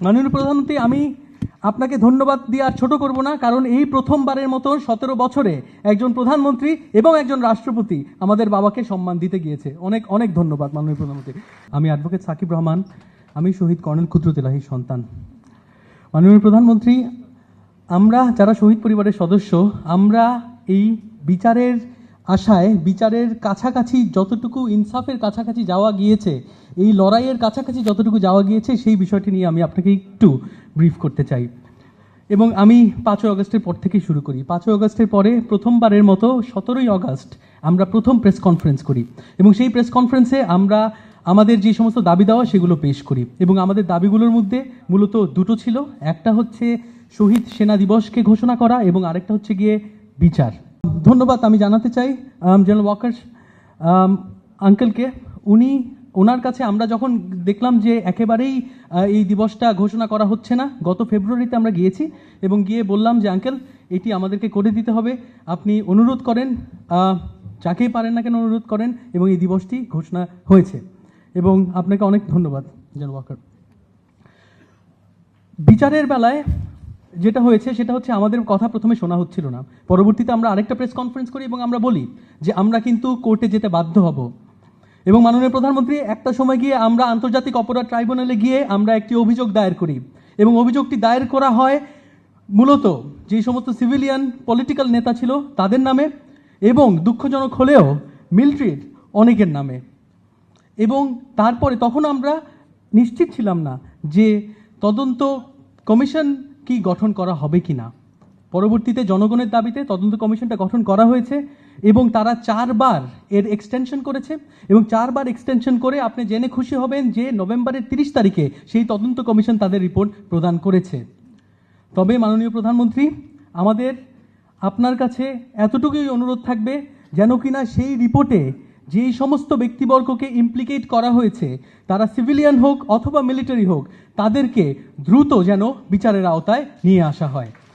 মাননীয় প্রধানমন্ত্রী, আমি আপনাকে ধন্যবাদ দিয়ে আর ছোট করব না, কারণ এই প্রথমবারের মতো 17 বছরে একজন প্রধানমন্ত্রী এবং একজন রাষ্ট্রপতি আমাদের বাবাকে সম্মান দিতে গিয়েছে। অনেক অনেক ধন্যবাদ মাননীয় প্রধানমন্ত্রী। আমি অ্যাডভোকেট সাকিব রহমান, আমি শহীদ কর্নেল কুদরত এলাহীর সন্তান। মাননীয় প্রধানমন্ত্রী, আমরা যারা শহীদ পরিবারের সদস্য, আমরা এই বিচারের আশায়, বিচারের কাছাকাছি যতটুকু, ইনসাফের কাছাকাছি যাওয়া গিয়েছে, এই লড়াইয়ের কাছাকাছি যতটুকু যাওয়া গিয়েছে, সেই বিষয়টি নিয়ে আমি আপনাকে একটু ব্রিফ করতে চাই। এবং আমি 5ই আগস্টের পর থেকেই শুরু করি। 5ই আগস্টের পরে প্রথমবারের মতো 17ই আগস্ট আমরা প্রথম প্রেস কনফারেন্স করি, এবং সেই প্রেস কনফারেন্সে আমরা আমাদের যে সমস্ত দাবি দেওয়া সেগুলো পেশ করি। এবং আমাদের দাবিগুলোর মধ্যে মূলত দুটো ছিল, একটা হচ্ছে শহীদ সেনা দিবসকে ঘোষণা করা, এবং আরেকটা হচ্ছে গিয়ে বিচার। ধন্যবাদ আমি জানাতে চাই জেনারেল ওয়াকার আঙ্কেলকে। ওনার কাছে আমরা যখন দেখলাম যে একেবারেই এই দিবসটা ঘোষণা করা হচ্ছে না, গত ফেব্রুয়ারিতে আমরা গিয়েছি এবং গিয়ে বললাম যে আঙ্কেল, এটি আমাদেরকে করে দিতে হবে, আপনি অনুরোধ করেন, যাকেই পারেন না কেন অনুরোধ করেন, এবং এই দিবসটি ঘোষণা হয়েছে। এবং আপনাকে অনেক ধন্যবাদ জেনারেল ওয়াকার। বিচারের বেলায় যেটা হয়েছে সেটা হচ্ছে, আমাদের কথা প্রথমে শোনা হচ্ছিল না, পরবর্তীতে আমরা আরেকটা প্রেস কনফারেন্স করি এবং আমরা বলি যে আমরা কিন্তু কোর্টে যেতে বাধ্য হব। এবং মাননীয় প্রধানমন্ত্রী, একটা সময় গিয়ে আমরা আন্তর্জাতিক অপরাধ ট্রাইব্যুনালে গিয়ে আমরা একটি অভিযোগ দায়ের করি, এবং অভিযোগটি দায়ের করা হয় মূলত যে সমস্ত সিভিলিয়ান পলিটিক্যাল নেতা ছিল তাদের নামে, এবং দুঃখজনক হলেও মিলিটারির অনেকের নামে। এবং তারপরে তখন আমরা নিশ্চিত ছিলাম না যে তদন্ত কমিশন কি গঠন করা হবে কি না। পরবর্তীতে জনগণের দাবিতে তদন্ত কমিশনটা গঠন করা হয়েছে, এবং তারা 4 বার এর এক্সটেনশন করেছে, এবং 4 বার এক্সটেনশন করে আপনি জেনে খুশি হবেন যে নভেম্বরের 30 তারিখে সেই তদন্ত কমিশন তাদের রিপোর্ট প্রদান করেছে। তবে মাননীয় প্রধানমন্ত্রী, আমাদের আপনার কাছে এতটুকুই অনুরোধ থাকবে যেন কিনা সেই রিপোর্টে যেই সমস্ত ব্যক্তিবর্গকে ইমপ্লিকেট করা হয়েছে, তারা সিভিলিয়ান হোক অথবা মিলিটারি হোক, তাদেরকে দ্রুত যেন বিচারের আওতায় নিয়ে আসা হয়।